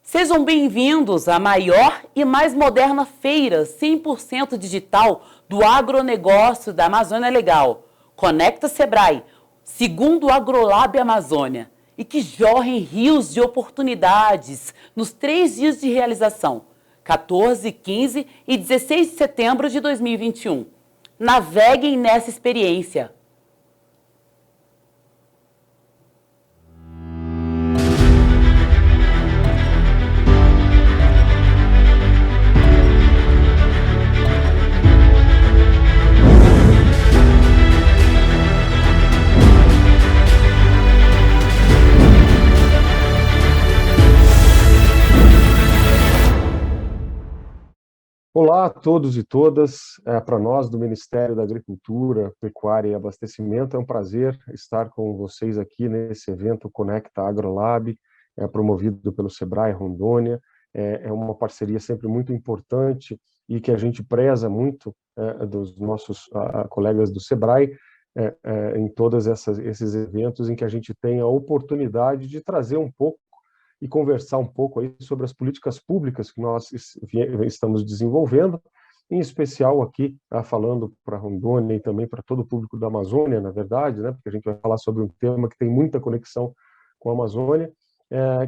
Sejam bem-vindos à maior e mais moderna feira 100% digital do agronegócio da Amazônia Legal. Conecta Sebrae, segundo o Agrolab Amazônia, e que jorrem rios de oportunidades nos 3 dias de realização, 14, 15 e 16 de setembro de 2021. Naveguem nessa experiência. Olá a todos e todas, para nós do Ministério da Agricultura, Pecuária e Abastecimento, é um prazer estar com vocês aqui nesse evento Conecta AgroLab, promovido pelo Sebrae Rondônia. É uma parceria sempre muito importante e que a gente preza muito dos nossos colegas do Sebrae, em todos esses eventos em que a gente tem a oportunidade de trazer um pouco e conversar um pouco aí sobre as políticas públicas que nós estamos desenvolvendo, em especial aqui, falando para Rondônia e também para todo o público da Amazônia, na verdade, né, porque a gente vai falar sobre um tema que tem muita conexão com a Amazônia,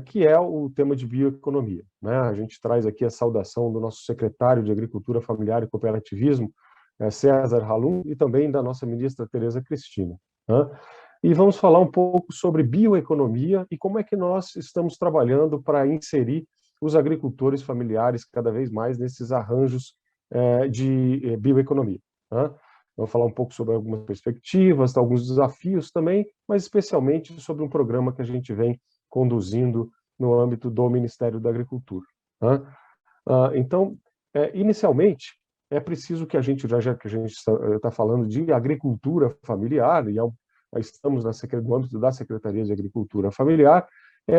que é o tema de bioeconomia, né? A gente traz aqui a saudação do nosso secretário de Agricultura Familiar e Cooperativismo, César Halum, e também da nossa ministra Tereza Cristina, né? E vamos falar um pouco sobre bioeconomia e como é que nós estamos trabalhando para inserir os agricultores familiares cada vez mais nesses arranjos de bioeconomia, né? Vamos falar um pouco sobre algumas perspectivas, alguns desafios também, mas especialmente sobre um programa que a gente vem conduzindo no âmbito do Ministério da Agricultura, né? Então, inicialmente, é preciso que a gente, já que a gente está falando de agricultura familiar, e estamos no âmbito da Secretaria de Agricultura Familiar,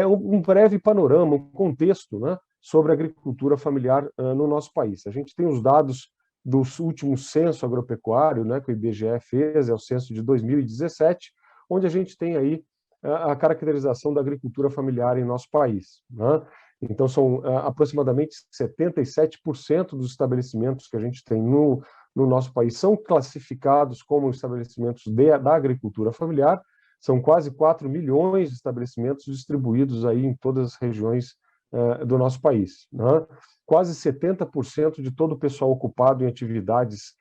um breve panorama, um contexto, né, sobre a agricultura familiar no nosso país. A gente tem os dados do último censo agropecuário, né, que o IBGE fez, é o censo de 2017, onde a gente tem aí a caracterização da agricultura familiar em nosso país, né? Então, são aproximadamente 77% dos estabelecimentos que a gente tem no nosso país são classificados como estabelecimentos da agricultura familiar. São quase 4 milhões de estabelecimentos distribuídos aí em todas as regiões do nosso país, né? Quase 70% de todo o pessoal ocupado em atividades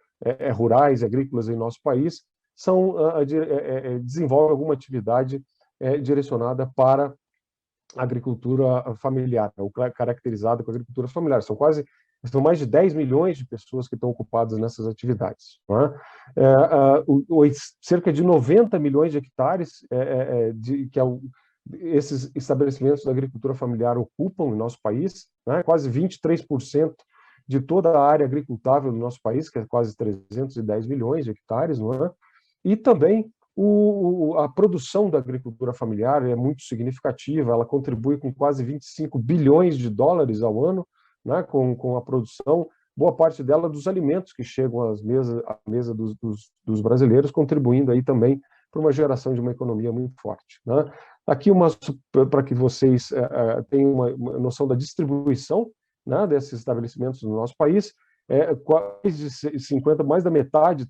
rurais e agrícolas em nosso país desenvolve alguma atividade direcionada para agricultura familiar, ou caracterizada com agricultura familiar. São mais de 10 milhões de pessoas que estão ocupadas nessas atividades, né? Cerca de 90 milhões de hectares esses estabelecimentos da agricultura familiar ocupam no nosso país, né? Quase 23% de toda a área agricultável do nosso país, que é quase 310 milhões de hectares, não é? E também a produção da agricultura familiar é muito significativa, ela contribui com quase 25 bilhões de dólares ao ano, né, com a produção, boa parte dela dos alimentos que chegam à mesa dos brasileiros, contribuindo aí também para uma geração de uma economia muito forte, né? Aqui, para que vocês tenham uma noção da distribuição, né, desses estabelecimentos no nosso país, mais da metade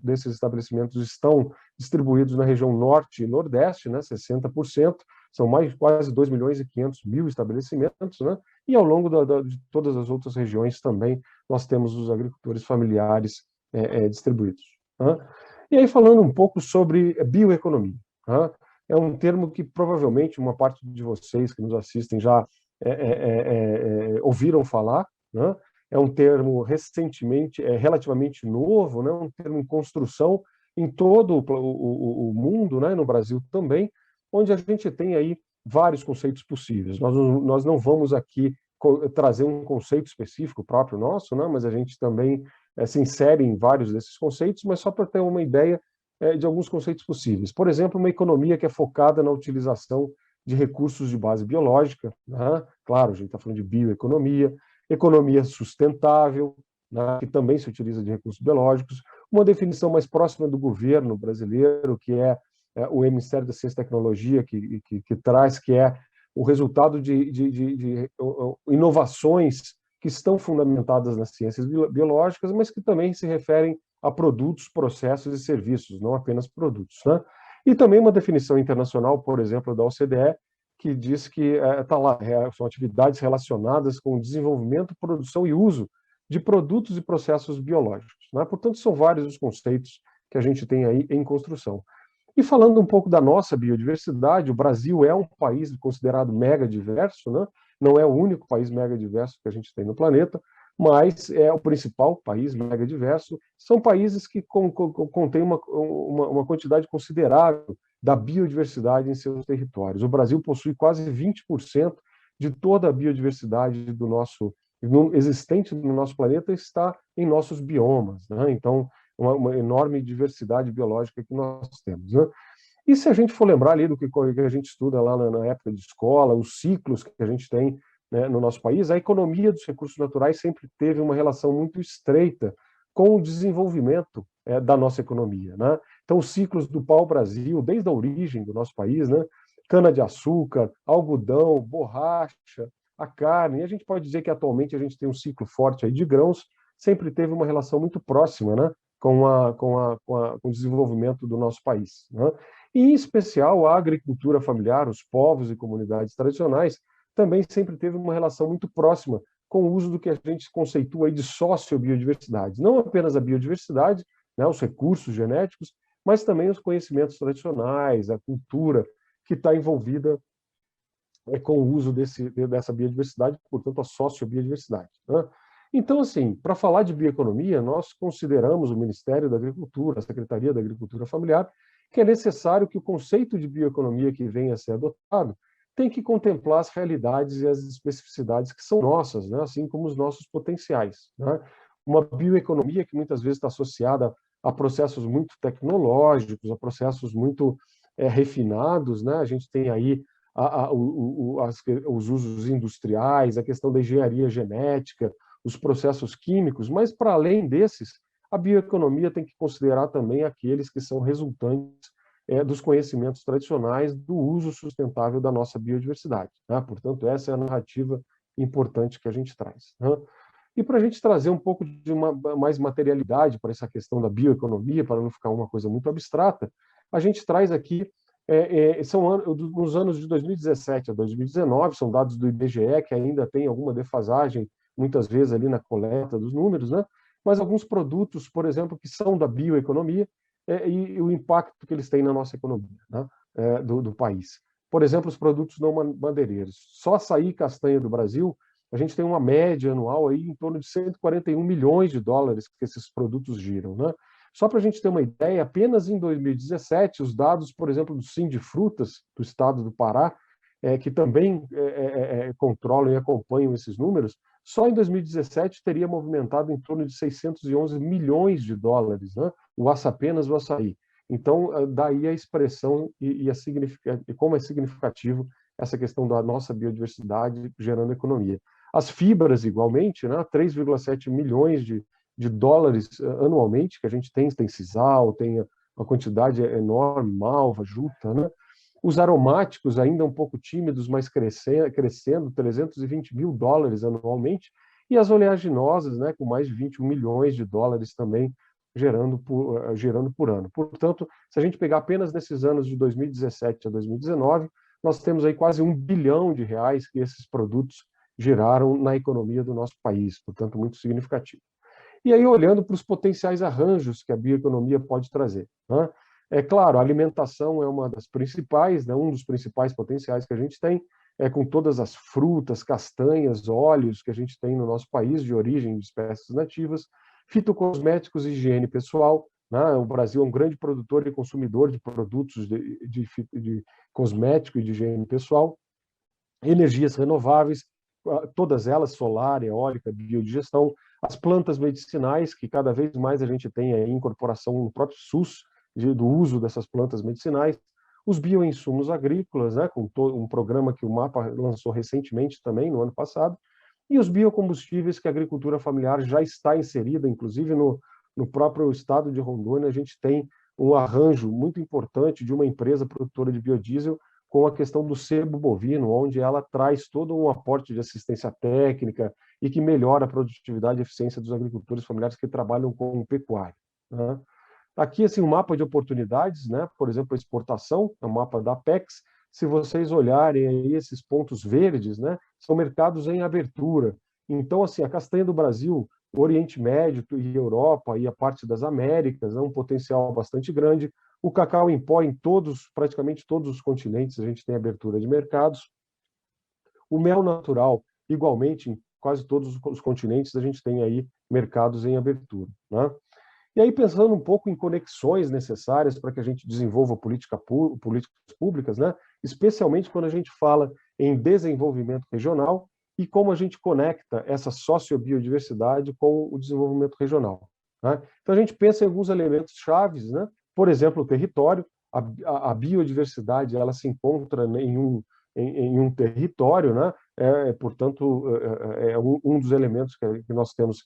desses estabelecimentos estão distribuídos na região norte e nordeste, né, 60%, são quase 2 milhões e 500 mil estabelecimentos, né, e ao longo de todas as outras regiões também nós temos os agricultores familiares distribuídos, né? E aí, falando um pouco sobre bioeconomia, né, é um termo que provavelmente uma parte de vocês que nos assistem já ouviram falar, né? É um termo relativamente novo, né? Um termo em construção em todo o mundo, né? No Brasil também, onde a gente tem aí vários conceitos possíveis. Nós não vamos aqui trazer um conceito específico próprio nosso, né? Mas a gente também se insere em vários desses conceitos, mas só para ter uma ideia de alguns conceitos possíveis. Por exemplo, uma economia que é focada na utilização de recursos de base biológica, né? Claro, a gente está falando de bioeconomia, economia sustentável, né, que também se utiliza de recursos biológicos, uma definição mais próxima do governo brasileiro, que é o Ministério da Ciência e Tecnologia, que traz, que é o resultado de inovações que estão fundamentadas nas ciências biológicas, mas que também se referem a produtos, processos e serviços, não apenas produtos, né? E também uma definição internacional, por exemplo, da OCDE, que diz que são atividades relacionadas com o desenvolvimento, produção e uso de produtos e processos biológicos, né? Portanto, são vários os conceitos que a gente tem aí em construção. E falando um pouco da nossa biodiversidade, o Brasil é um país considerado mega diverso, né? Não é o único país mega diverso que a gente tem no planeta, mas é o principal país mega diverso. São países que contêm uma quantidade considerável da biodiversidade em seus territórios. O Brasil possui quase 20% de toda a biodiversidade do nosso existente no nosso planeta está em nossos biomas, né? Então, uma enorme diversidade biológica que nós temos, né? E se a gente for lembrar ali do que a gente estuda lá na época de escola, os ciclos que a gente tem, né, no nosso país, a economia dos recursos naturais sempre teve uma relação muito estreita com o desenvolvimento da nossa economia, né? Então, os ciclos do pau-brasil, desde a origem do nosso país, né? Cana-de-açúcar, algodão, borracha, a carne, e a gente pode dizer que atualmente a gente tem um ciclo forte aí de grãos, sempre teve uma relação muito próxima, né? Com o desenvolvimento do nosso país, né? E, em especial, a agricultura familiar, os povos e comunidades tradicionais, também sempre teve uma relação muito próxima com o uso do que a gente conceitua aí de sociobiodiversidade. Não apenas a biodiversidade, né, os recursos genéticos, mas também os conhecimentos tradicionais, a cultura que está envolvida com o uso dessa biodiversidade, portanto, a sociobiodiversidade, né? Então, assim, para falar de bioeconomia, nós consideramos o Ministério da Agricultura, a Secretaria da Agricultura Familiar, que é necessário que o conceito de bioeconomia que venha a ser adotado tem que contemplar as realidades e as especificidades que são nossas, né? Assim como os nossos potenciais, né? Uma bioeconomia que muitas vezes está associada a processos muito tecnológicos, a processos muito refinados, né? A gente tem aí os usos industriais, a questão da engenharia genética, os processos químicos, mas, para além desses, a bioeconomia tem que considerar também aqueles que são resultantes dos conhecimentos tradicionais do uso sustentável da nossa biodiversidade, né? Portanto, essa é a narrativa importante que a gente traz, né? E para a gente trazer um pouco de mais materialidade para essa questão da bioeconomia, para não ficar uma coisa muito abstrata, a gente traz aqui, nos anos de 2017 a 2019, são dados do IBGE, que ainda tem alguma defasagem, muitas vezes ali na coleta dos números, né? Mas alguns produtos, por exemplo, que são da bioeconomia e o impacto que eles têm na nossa economia, né? Do país. Por exemplo, os produtos não madeireiros. Só açaí e castanha do Brasil, a gente tem uma média anual aí em torno de 141 milhões de dólares que esses produtos giram, né? Só para a gente ter uma ideia, apenas em 2017, os dados, por exemplo, do Sindifrutas, do estado do Pará, que também controlam e acompanham esses números, só em 2017 teria movimentado em torno de 611 milhões de dólares, né? Apenas o açaí. Então, daí a expressão e como é significativo essa questão da nossa biodiversidade gerando economia. As fibras, igualmente, né? 3,7 milhões de dólares anualmente que a gente tem sisal, tem uma quantidade enorme, malva, juta, né? Os aromáticos ainda um pouco tímidos, mas crescendo 320 mil dólares anualmente, e as oleaginosas, né, com mais de 21 milhões de dólares também gerando por ano. Portanto, se a gente pegar apenas nesses anos de 2017 a 2019, nós temos aí quase R$ 1 bilhão que esses produtos geraram na economia do nosso país, portanto, muito significativo. E aí, olhando para os potenciais arranjos que a bioeconomia pode trazer, né? É claro, a alimentação é uma das principais, né, um dos principais potenciais que a gente tem, com todas as frutas, castanhas, óleos que a gente tem no nosso país, de origem de espécies nativas, fitocosméticos e higiene pessoal, né? O Brasil é um grande produtor e consumidor de produtos de cosmético e de higiene pessoal, energias renováveis, todas elas, solar, eólica, biodigestão, as plantas medicinais, que cada vez mais a gente tem a incorporação no próprio SUS, do uso dessas plantas medicinais, os bioinsumos agrícolas, né, com um programa que o MAPA lançou recentemente também, no ano passado, e os biocombustíveis que a agricultura familiar já está inserida, inclusive no próprio estado de Rondônia, a gente tem um arranjo muito importante de uma empresa produtora de biodiesel com a questão do sebo bovino, onde ela traz todo um aporte de assistência técnica e que melhora a produtividade e eficiência dos agricultores familiares que trabalham com pecuária, né? Aqui, assim, um mapa de oportunidades, né? Por exemplo, a exportação, é o mapa da Apex. Se vocês olharem aí esses pontos verdes, né, são mercados em abertura. Então, assim, a castanha do Brasil, o Oriente Médio e Europa e a parte das Américas é um potencial bastante grande. O cacau em pó em todos, praticamente todos os continentes, a gente tem abertura de mercados. O mel natural, igualmente, em quase todos os continentes, a gente tem aí mercados em abertura, né? E aí, pensando um pouco em conexões necessárias para que a gente desenvolva políticas públicas, né? Especialmente quando a gente fala em desenvolvimento regional e como a gente conecta essa sociobiodiversidade com o desenvolvimento regional, né? Então, a gente pensa em alguns elementos chaves, né? Por exemplo, o território, a biodiversidade, ela se encontra em um território, né? Portanto, é um dos elementos que nós temos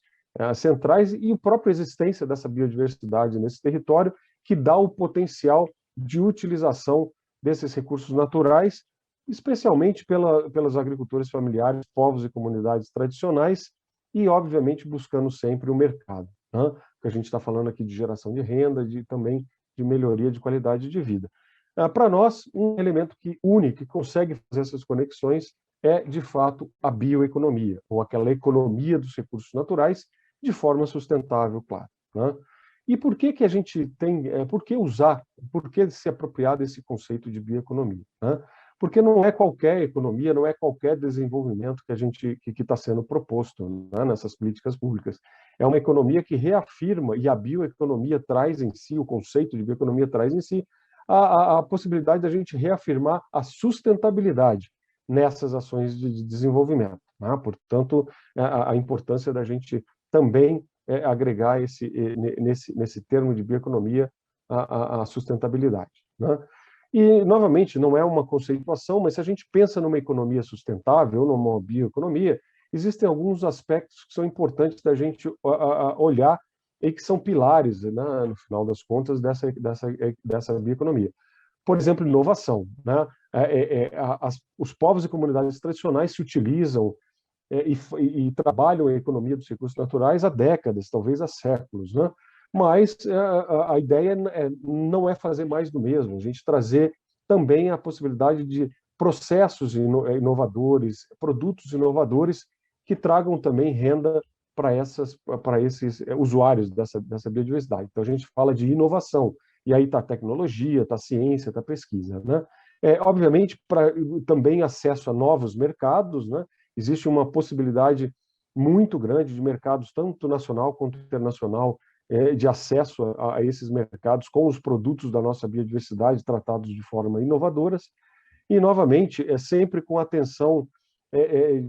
centrais e a própria existência dessa biodiversidade nesse território, que dá o potencial de utilização desses recursos naturais, especialmente pelos agricultores familiares, povos e comunidades tradicionais, e, obviamente, buscando sempre o mercado, né? Porque a gente está falando aqui de geração de renda, também de melhoria de qualidade de vida. Para nós, um elemento que une, que consegue fazer essas conexões, é, de fato, a bioeconomia, ou aquela economia dos recursos naturais, de forma sustentável, claro, né? E por que a gente tem, por que usar, por que se apropriar desse conceito de bioeconomia, né? Porque não é qualquer economia, não é qualquer desenvolvimento que está sendo proposto, né, nessas políticas públicas. É uma economia que reafirma, e a bioeconomia traz em si, o conceito de bioeconomia traz em si, a possibilidade da gente reafirmar a sustentabilidade nessas ações de desenvolvimento, né? Portanto, a importância da gente também agregar nesse termo de bioeconomia a sustentabilidade, né? E, novamente, não é uma conceituação, mas se a gente pensa numa economia sustentável, numa bioeconomia, existem alguns aspectos que são importantes da gente olhar e que são pilares, né, no final das contas, dessa bioeconomia. Por exemplo, inovação, né? Os povos e comunidades tradicionais se utilizam e trabalham a economia dos recursos naturais há décadas, talvez há séculos, né? Mas a ideia não é fazer mais do mesmo, a gente trazer também a possibilidade de processos inovadores, produtos inovadores que tragam também renda para esses usuários dessa biodiversidade. Então, a gente fala de inovação, e aí está a tecnologia, está a ciência, está a pesquisa, né? Obviamente, para também acesso a novos mercados, né? Existe uma possibilidade muito grande de mercados, tanto nacional quanto internacional, de acesso a esses mercados com os produtos da nossa biodiversidade tratados de forma inovadoras. E, novamente, sempre com atenção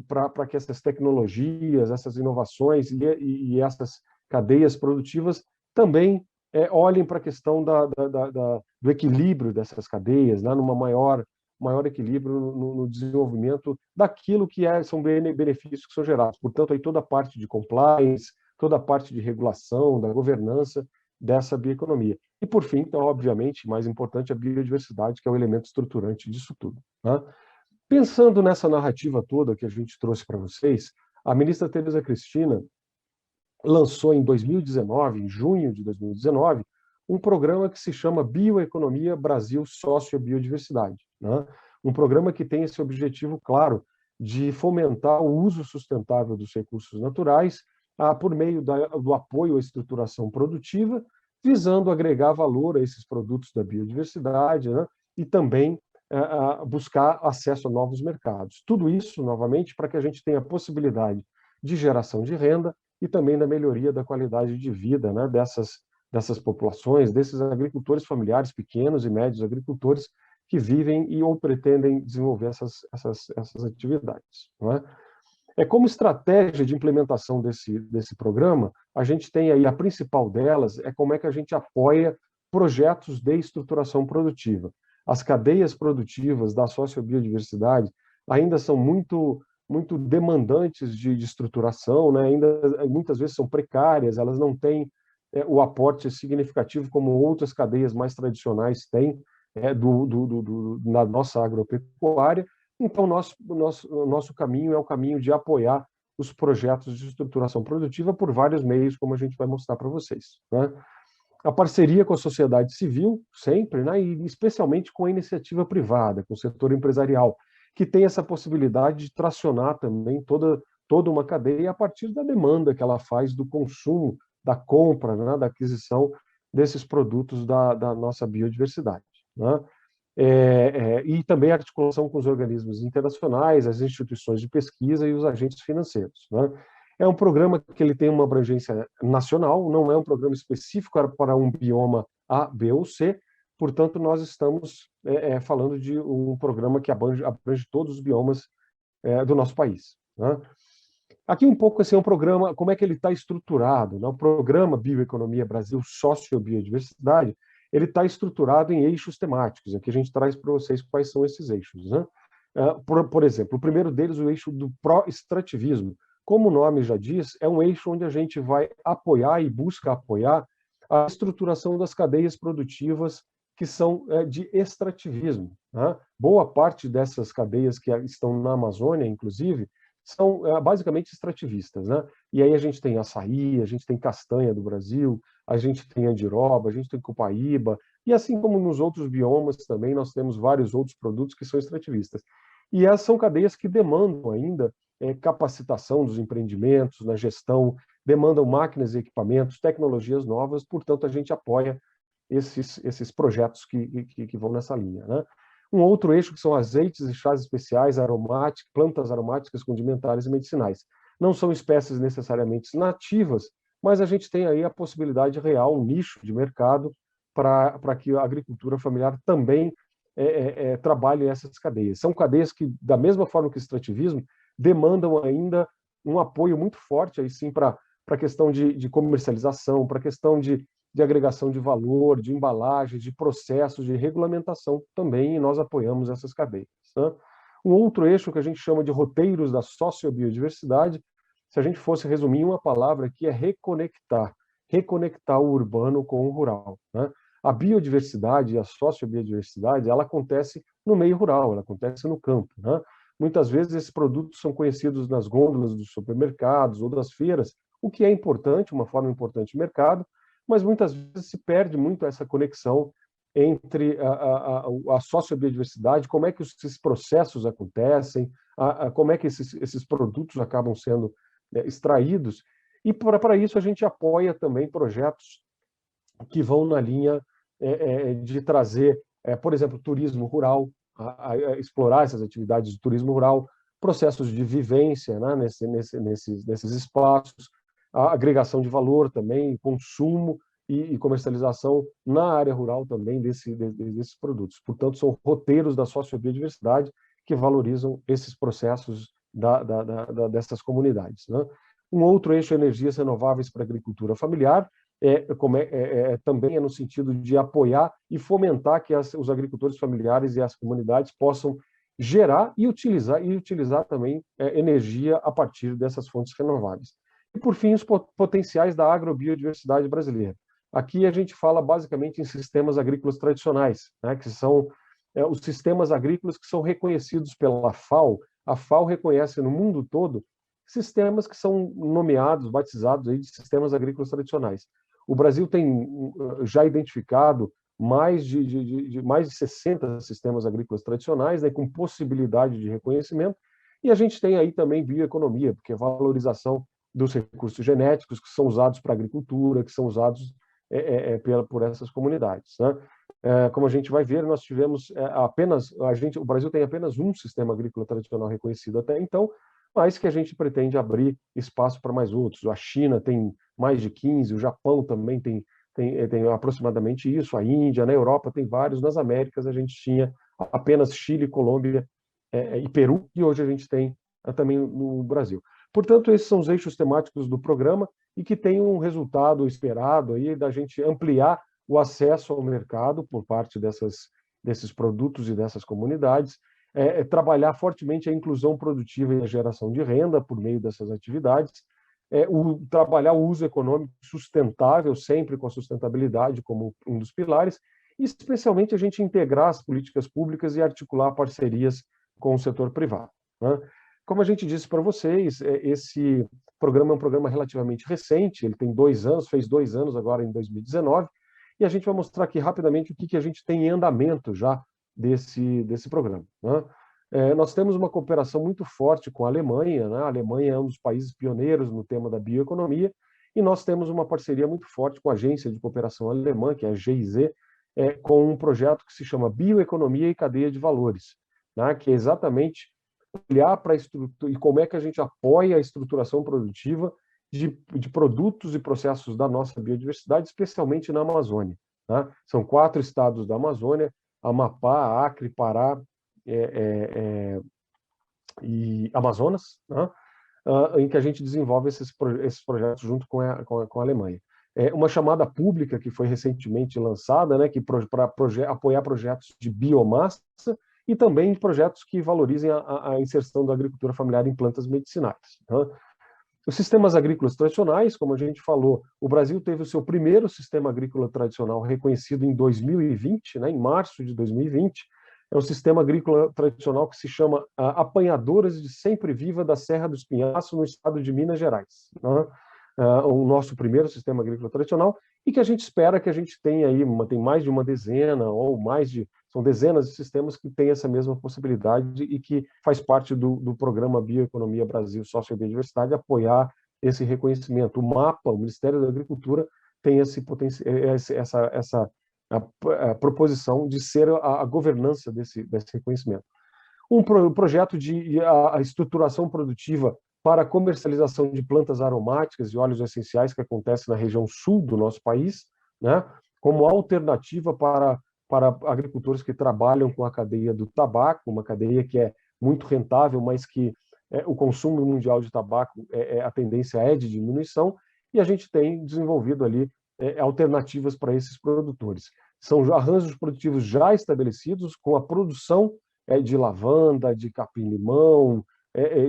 para que essas tecnologias, essas inovações e essas cadeias produtivas também olhem para a questão do equilíbrio dessas cadeias, né, numa maior equilíbrio no desenvolvimento daquilo que são benefícios que são gerados. Portanto, aí toda a parte de compliance, toda a parte de regulação, da governança dessa bioeconomia. E, por fim, então, obviamente, mais importante, a biodiversidade, que é o elemento estruturante disso tudo, né? Pensando nessa narrativa toda que a gente trouxe para vocês, a ministra Tereza Cristina lançou em 2019, em junho de 2019, um programa que se chama Bioeconomia Brasil Sociobiodiversidade, né? Um programa que tem esse objetivo claro de fomentar o uso sustentável dos recursos naturais por meio do apoio à estruturação produtiva, visando agregar valor a esses produtos da biodiversidade, né? E também buscar acesso a novos mercados. Tudo isso, novamente, para que a gente tenha a possibilidade de geração de renda e também da melhoria da qualidade de vida, né, dessas populações, desses agricultores familiares, pequenos e médios agricultores que vivem ou pretendem desenvolver essas atividades, não é? Como estratégia de implementação desse programa, a gente tem aí, a principal delas é como é que a gente apoia projetos de estruturação produtiva. As cadeias produtivas da sociobiodiversidade ainda são muito demandantes de estruturação, né? Ainda muitas vezes são precárias, elas não têm o aporte significativo como outras cadeias mais tradicionais têm. na nossa agropecuária. Então, o nosso caminho é o caminho de apoiar os projetos de estruturação produtiva por vários meios, como a gente vai mostrar para vocês, né? A parceria com a sociedade civil, sempre, né? E especialmente com a iniciativa privada, com o setor empresarial, que tem essa possibilidade de tracionar também toda uma cadeia a partir da demanda que ela faz do consumo, da compra, né? Da aquisição desses produtos da nossa biodiversidade, né? E também a articulação com os organismos internacionais, as instituições de pesquisa e os agentes financeiros, né? É um programa que ele tem uma abrangência nacional, não é um programa específico para um bioma A, B ou C, portanto, nós estamos falando de um programa que abrange todos os biomas do nosso país, né? Aqui um pouco assim, é um programa, como é que ele está estruturado, né? O programa Bioeconomia Brasil Sociobiodiversidade, ele está estruturado em eixos temáticos. Aqui a gente traz para vocês quais são esses eixos, né? Por exemplo, o primeiro deles, o eixo do pró-extrativismo. Como o nome já diz, é um eixo onde a gente vai apoiar e busca apoiar a estruturação das cadeias produtivas que são de extrativismo, né? Boa parte dessas cadeias que estão na Amazônia, inclusive, são basicamente extrativistas, né? E aí a gente tem açaí, a gente tem castanha do Brasil, a gente tem andiroba, a gente tem copaíba, e assim como nos outros biomas também, nós temos vários outros produtos que são extrativistas. E essas são cadeias que demandam ainda capacitação dos empreendimentos, na gestão, demandam máquinas e equipamentos, tecnologias novas, portanto, a gente apoia esses projetos que vão nessa linha, né? Um outro eixo que são azeites e chás especiais, aromáticos, plantas aromáticas, condimentares e medicinais. Não são espécies necessariamente nativas, mas a gente tem aí a possibilidade real, um nicho de mercado para que a agricultura familiar também trabalhe essas cadeias. São cadeias que, da mesma forma que o extrativismo, demandam ainda um apoio muito forte aí sim para a questão de comercialização, para a questão de agregação de valor, de embalagem, de processos, de regulamentação também, e nós apoiamos essas cadeias, né? Um outro eixo que a gente chama de roteiros da sociobiodiversidade, se a gente fosse resumir em uma palavra aqui, é reconectar o urbano com o rural, né? A biodiversidade, a sociobiodiversidade, ela acontece no meio rural, ela acontece no campo, né? Muitas vezes esses produtos são conhecidos nas gôndolas dos supermercados ou das feiras, o que é importante, uma forma importante de mercado, mas muitas vezes se perde muito essa conexão entre a sociobiodiversidade, como é que esses processos acontecem, como é que esses produtos acabam sendo extraídos, e para isso a gente apoia também projetos que vão na linha de trazer, por exemplo, turismo rural, a explorar essas atividades de turismo rural, processos de vivência, né, nesses espaços, a agregação de valor também, consumo e comercialização na área rural também desses produtos. Portanto, são roteiros da sociobiodiversidade que valorizam esses processos dessas comunidades, né? Um outro eixo é energias renováveis para a agricultura familiar, também é no sentido de apoiar e fomentar que os agricultores familiares e as comunidades possam gerar e utilizar também energia a partir dessas fontes renováveis. E, por fim, os potenciais da agrobiodiversidade brasileira. Aqui a gente fala basicamente em sistemas agrícolas tradicionais, né, que são os sistemas agrícolas que são reconhecidos pela FAO. A FAO reconhece no mundo todo sistemas que são nomeados, batizados aí de sistemas agrícolas tradicionais. O Brasil tem já identificado mais de 60 sistemas agrícolas tradicionais, né, com possibilidade de reconhecimento, e a gente tem aí também bioeconomia, porque a valorização dos recursos genéticos que são usados para a agricultura, que são usados por essas comunidades, né? Como a gente vai ver, nós tivemos o Brasil tem apenas um sistema agrícola tradicional reconhecido até então, mas que a gente pretende abrir espaço para mais outros. A China tem mais de 15, o Japão também tem aproximadamente isso, a Índia, na Europa tem vários, nas Américas a gente tinha apenas Chile, Colômbia e Peru, e hoje a gente tem também no Brasil. Portanto, esses são os eixos temáticos do programa e que tem um resultado esperado aí da gente ampliar o acesso ao mercado por parte desses produtos e dessas comunidades, trabalhar fortemente a inclusão produtiva e a geração de renda por meio dessas atividades, trabalhar o uso econômico sustentável, sempre com a sustentabilidade como um dos pilares, e especialmente a gente integrar as políticas públicas e articular parcerias com o setor privado, né? Como a gente disse para vocês, esse programa é um programa relativamente recente, ele tem 2 anos, fez 2 anos agora em 2019, e a gente vai mostrar aqui rapidamente o que a gente tem em andamento já desse programa, né? Nós temos uma cooperação muito forte com a Alemanha, né? A Alemanha é um dos países pioneiros no tema da bioeconomia, e nós temos uma parceria muito forte com a Agência de Cooperação Alemã, que é a GIZ, com um projeto que se chama Bioeconomia e Cadeia de Valores, né? Que é exatamente olhar para a estrutura e como é que a gente apoia a estruturação produtiva de produtos e processos da nossa biodiversidade, especialmente na Amazônia, né? São 4 estados da Amazônia: Amapá, Acre, Pará e Amazonas, né? Em que a gente desenvolve esses projetos junto com a Alemanha. Uma chamada pública que foi recentemente lançada, né, para apoiar projetos de biomassa e também projetos que valorizem a inserção da agricultura familiar em plantas medicinais, né? Os sistemas agrícolas tradicionais, como a gente falou, o Brasil teve o seu primeiro sistema agrícola tradicional reconhecido em 2020, né, em março de 2020. É um sistema agrícola tradicional que se chama Apanhadoras de Sempre Viva da Serra do Espinhaço, no estado de Minas Gerais, né? O nosso primeiro sistema agrícola tradicional, e que a gente espera que a gente tenha aí, tem mais de uma dezena, ou são dezenas de sistemas que têm essa mesma possibilidade e que faz parte do programa Bioeconomia Brasil Sociobiodiversidade apoiar esse reconhecimento. O MAPA, o Ministério da Agricultura, tem essa proposição de ser a governança desse reconhecimento. Um projeto de a estruturação produtiva para a comercialização de plantas aromáticas e óleos essenciais que acontece na região sul do nosso país, né, como alternativa para agricultores que trabalham com a cadeia do tabaco, uma cadeia que é muito rentável, mas que o consumo mundial de tabaco, a tendência é de diminuição, e a gente tem desenvolvido ali alternativas para esses produtores. São arranjos produtivos já estabelecidos com a produção de lavanda, de capim-limão,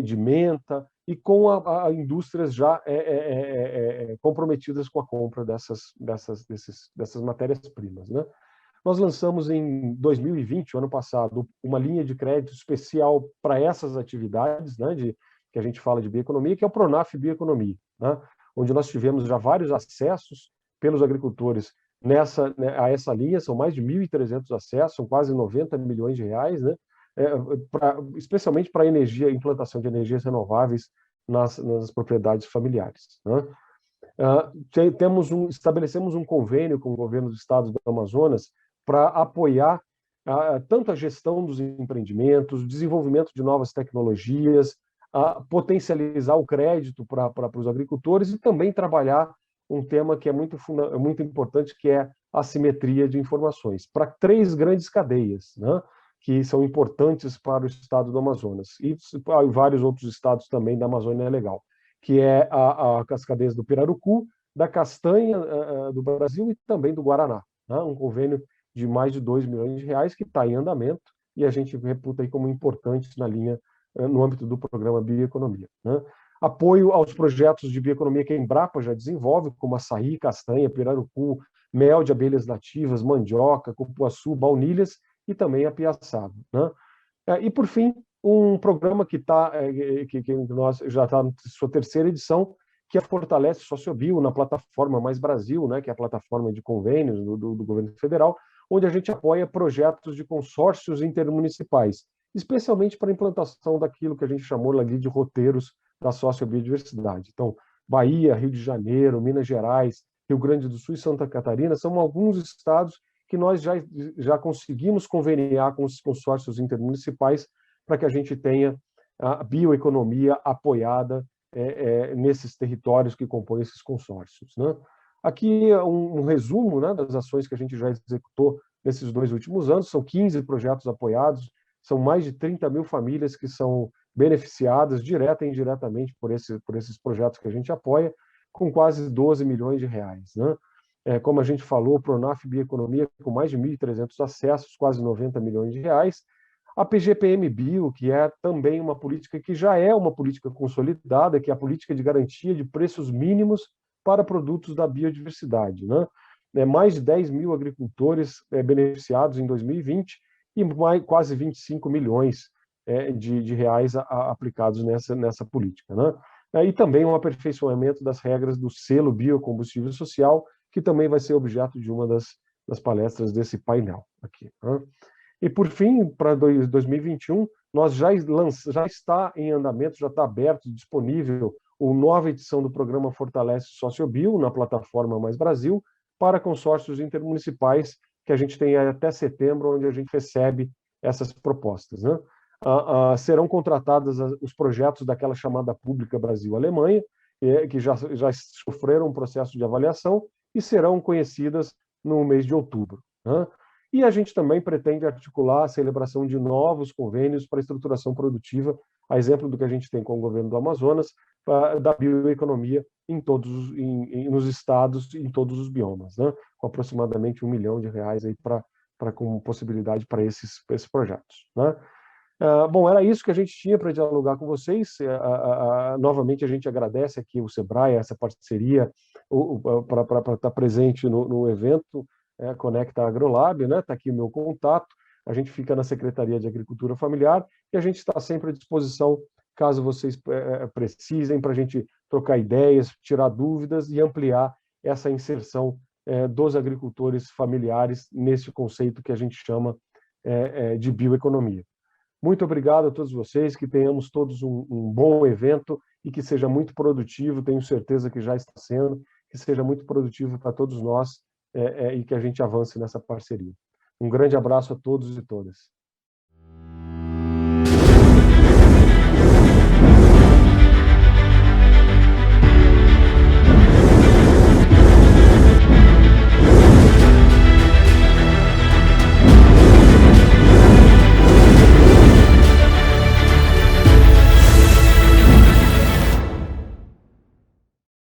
de menta, e com a indústrias já comprometidas com a compra dessas matérias-primas, né? Nós lançamos em 2020, o ano passado, uma linha de crédito especial para essas atividades, né, que a gente fala de bioeconomia, que é o Pronaf Bioeconomia, né, onde nós tivemos já vários acessos pelos agricultores a essa linha. São mais de 1.300 acessos, são quase 90 milhões de reais, né, especialmente para implantação de energias renováveis nas propriedades familiares, né? Estabelecemos um convênio com o governo do estado do Amazonas para apoiar tanto a gestão dos empreendimentos, o desenvolvimento de novas tecnologias, potencializar o crédito para os agricultores e também trabalhar um tema que é muito importante, que é a assimetria de informações, para 3 grandes cadeias, né, que são importantes para o estado do Amazonas e vários outros estados também da Amazônia Legal, que é as cadeias do Pirarucu, da castanha do Brasil e também do Guaraná, né? Um convênio de mais de 2 milhões de reais que está em andamento e a gente reputa aí como importante na linha, no âmbito do programa Bioeconomia, né? Apoio aos projetos de bioeconomia que a Embrapa já desenvolve, como açaí, castanha, pirarucu, mel de abelhas nativas, mandioca, cupuaçu, baunilhas e também a piaçaba, né? E, por fim, um programa que nós já está na sua 3ª edição, que Fortalece Sociobio, na plataforma Mais Brasil, né, que é a plataforma de convênios do governo federal, onde a gente apoia projetos de consórcios intermunicipais, especialmente para a implantação daquilo que a gente chamou ali de roteiros da sociobiodiversidade. Então, Bahia, Rio de Janeiro, Minas Gerais, Rio Grande do Sul e Santa Catarina são alguns estados que nós já conseguimos conveniar com os consórcios intermunicipais para que a gente tenha a bioeconomia apoiada nesses territórios que compõem esses consórcios, né? Aqui é um resumo, né, das ações que a gente já executou nesses 2 últimos anos. São 15 projetos apoiados, são mais de 30 mil famílias que são beneficiadas direta e indiretamente por esses projetos que a gente apoia, com quase 12 milhões de reais, né? Como a gente falou, o Pronaf Bioeconomia, com mais de 1.300 acessos, quase 90 milhões de reais. A PGPM Bio, que é também uma política que já é uma política consolidada, que é a política de garantia de preços mínimos para produtos da biodiversidade, né? né, mais de 10 mil agricultores beneficiados em 2020 e quase 25 milhões de reais aplicados nessa política, né? E também um aperfeiçoamento das regras do selo biocombustível social, que também vai ser objeto de uma das palestras desse painel aqui, né? E, por fim, para 2021, nós já está em andamento, já está aberto, disponível, uma nova edição do programa Fortalece Sociobio, na plataforma Mais Brasil, para consórcios intermunicipais, que a gente tem até setembro, onde a gente recebe essas propostas, né? Serão contratados os projetos daquela chamada Pública Brasil-Alemanha, que já sofreram um processo de avaliação e serão conhecidas no mês de outubro, né? E a gente também pretende articular a celebração de novos convênios para a estruturação produtiva, a exemplo do que a gente tem com o governo do Amazonas, da bioeconomia nos estados, em todos os biomas, né? Com aproximadamente R$1 milhão aí com possibilidade para esses projetos, né? Bom, era isso que a gente tinha para dialogar com vocês. Novamente, a gente agradece aqui o Sebrae, essa parceria, para estar presente no evento, Conecta AgroLab, né? Está aqui o meu contato. A gente fica na Secretaria de Agricultura Familiar e a gente está sempre à disposição, caso vocês precisem, para a gente trocar ideias, tirar dúvidas e ampliar essa inserção dos agricultores familiares nesse conceito que a gente chama de bioeconomia. Muito obrigado a todos vocês, que tenhamos todos um bom evento e que seja muito produtivo, tenho certeza que já está sendo, que seja muito produtivo para todos nós e que a gente avance nessa parceria. Um grande abraço a todos e todas.